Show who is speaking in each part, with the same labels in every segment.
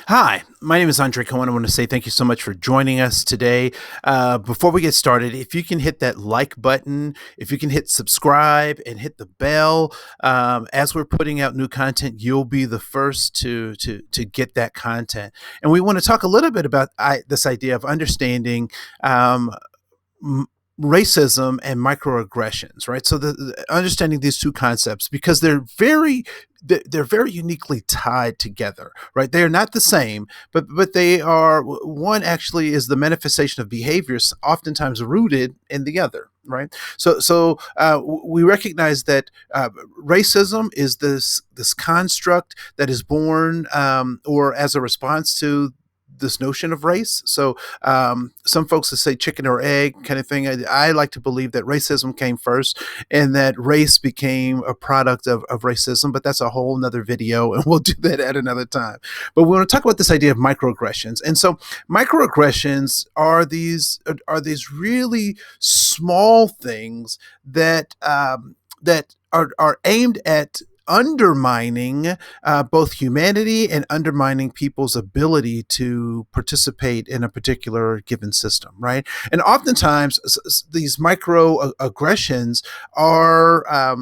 Speaker 1: Hi, my name is Andre Koen. I want to say thank you so much for joining us today. Before we get started, if you can hit that like button, if you can hit subscribe and hit the bell, as we're putting out new content, you'll be the first to get that content. And we want to talk a little bit about this idea of understanding m- racism and microaggressions, right? So understanding these two concepts because they're very uniquely tied together, right? They are not the same, but they are. One actually is the manifestation of behaviors, oftentimes rooted in the other, right? So we recognize that racism is this construct that is born or as a response to this notion of race. So some folks that say chicken or egg kind of thing. I like to believe that racism came first and that race became a product of racism, but that's a whole nother video and we'll do that at another time. But we want to talk about this idea of microaggressions. And so microaggressions are these really small things that are aimed at undermining both humanity and undermining people's ability to participate in a particular given system, right? And oftentimes, these microaggressions are.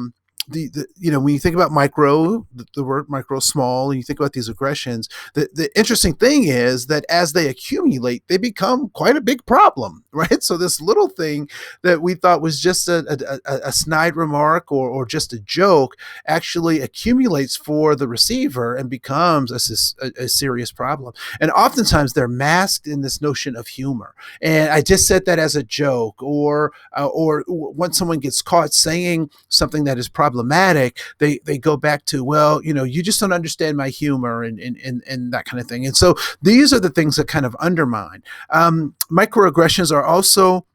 Speaker 1: When you think about the word micro, small, and you think about these aggressions, the interesting thing is that as they accumulate, they become quite a big problem, right? So this little thing that we thought was just a snide remark or just a joke actually accumulates for the receiver and becomes a serious problem. And oftentimes they're masked in this notion of humor. And I just said that as a joke, or when someone gets caught saying something that is problematic, they go back to, well, you just don't understand my humor and that kind of thing. And so these are the things that kind of undermine. Microaggressions are also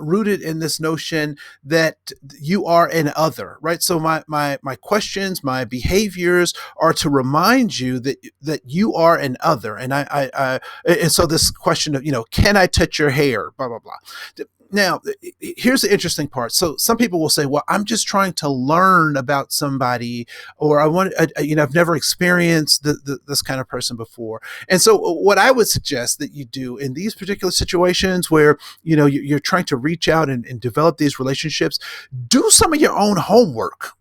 Speaker 1: rooted in this notion that you are an other, right? So my questions, my behaviors are to remind you that you are an other, and and so this question of can I touch your hair, blah blah blah. Now, here's the interesting part. So some people will say, well, I'm just trying to learn about somebody, or I've never experienced this kind of person before. And so what I would suggest that you do in these particular situations where, you're trying to reach out and develop these relationships, do some of your own homework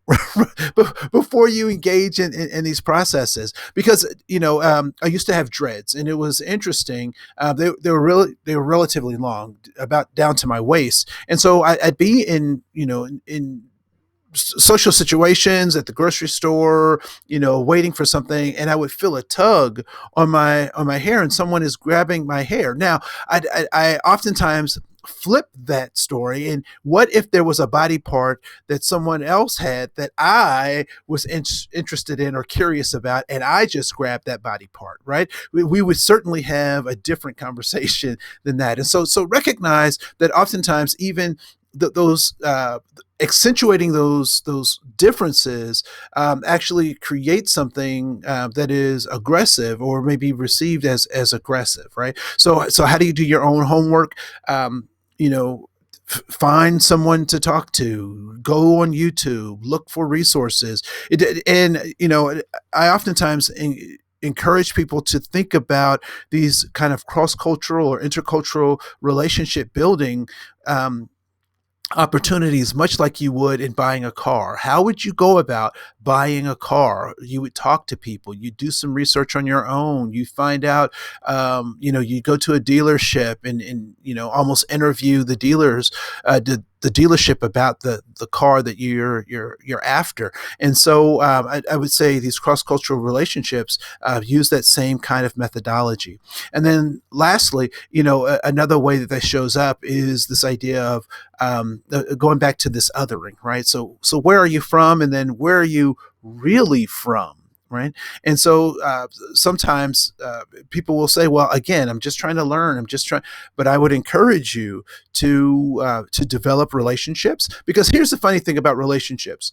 Speaker 1: before you engage in these processes. Because, I used to have dreads, and it was interesting. They were relatively long, about down to my waist. And so I'd be in social situations at the grocery store, waiting for something, and I would feel a tug on my hair, and someone is grabbing my hair. Now, I oftentimes flip that story, and what if there was a body part that someone else had that I was interested in or curious about, and I just grabbed that body part, right? We would certainly have a different conversation than that. And so recognize that oftentimes even those accentuating those differences actually create something that is aggressive or maybe received as aggressive, right? So how do you do your own homework? You know, Find someone to talk to, go on YouTube, look for resources. I oftentimes encourage people to think about these kind of cross-cultural or intercultural relationship building opportunities, much like you would in buying a car. How would you go about buying a car? You would talk to people, you do some research on your own, you find out, you go to a dealership and almost interview the dealers, the dealership about the car that you're after. And so I would say these cross-cultural relationships use that same kind of methodology. And then lastly, another way that shows up is this idea of going back to this othering, right? So where are you from, and then where are you really from? Right. And so sometimes people will say, well, again, I'm just trying to learn. But I would encourage you to develop relationships, because here's the funny thing about relationships.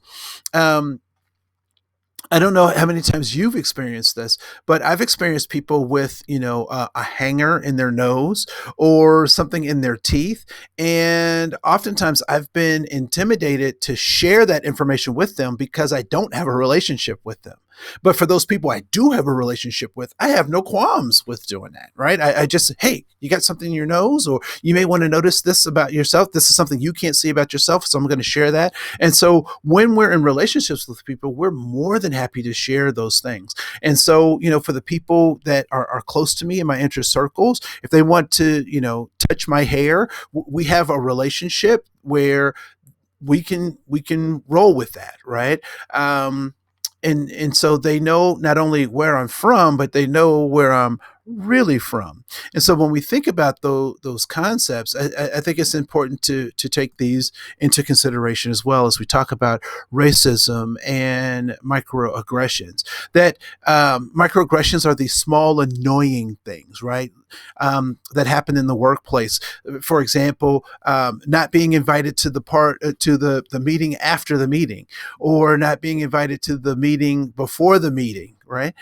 Speaker 1: I don't know how many times you've experienced this, but I've experienced people with, a hanger in their nose or something in their teeth. And oftentimes I've been intimidated to share that information with them because I don't have a relationship with them. But for those people I do have a relationship with, I have no qualms with doing that, right? I just, hey, you got something in your nose, or you may want to notice this about yourself. This is something you can't see about yourself, so I'm going to share that. And so when we're in relationships with people, we're more than happy to share those things. And so, for the people that are close to me in my interest circles, if they want to, touch my hair, we have a relationship where we can roll with that, right? And so they know not only where I'm from, but they know where I'm really from. And so when we think about those concepts, I think it's important to take these into consideration as well as we talk about racism and microaggressions. That microaggressions are these small annoying things, right? That happen in the workplace. For example, not being invited to the meeting after the meeting, or not being invited to the meeting before the meeting, right?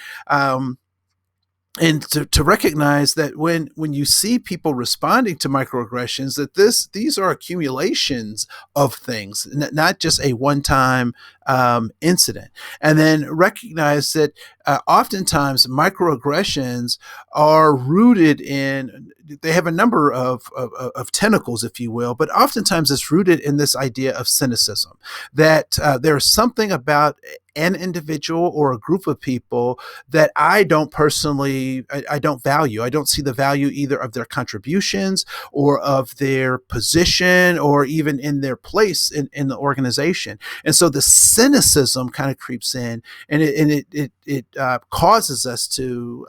Speaker 1: And to recognize that when you see people responding to microaggressions, that these are accumulations of things, not just a one-time incident. And then recognize that oftentimes microaggressions are rooted in, they have a number of tentacles, if you will, but oftentimes it's rooted in this idea of cynicism, that there's something about an individual or a group of people that I don't personally, I don't value. I don't see the value either of their contributions or of their position or even in their place in the organization. And so the cynicism kind of creeps in, and it causes us to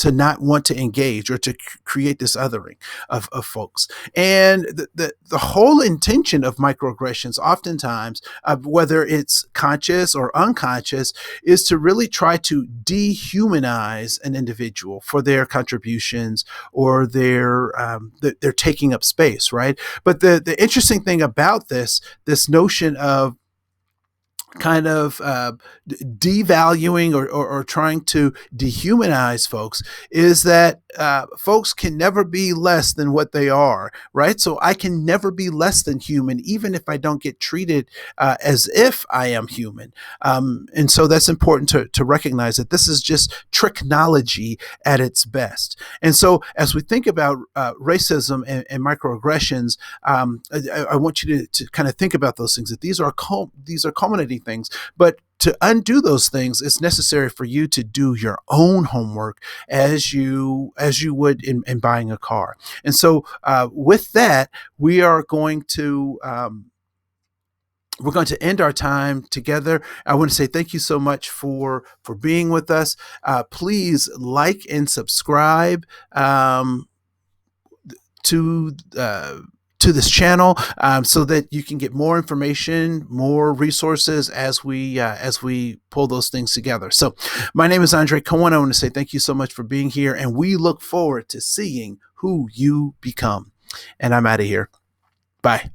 Speaker 1: not want to engage or to create this othering of folks. And the whole intention of microaggressions, oftentimes, whether it's conscious or unconscious, is to really try to dehumanize an individual for their contributions or their taking up space, right? But the interesting thing about this notion of kind of devaluing or trying to dehumanize folks is that folks can never be less than what they are, right? So I can never be less than human, even if I don't get treated as if I am human. And so that's important to recognize that this is just technology at its best. And so as we think about racism and microaggressions, I want you to kind of think about those things, that these are culminating things, but to undo those things, it's necessary for you to do your own homework as you would in buying a car. And so with that, we're going to end our time together. I want to say thank you so much for being with us. Please like and subscribe to this channel, so that you can get more information, more resources as we pull those things together. So my name is Andre Koen. I want to say thank you so much for being here, and we look forward to seeing who you become. And I'm out of here. Bye.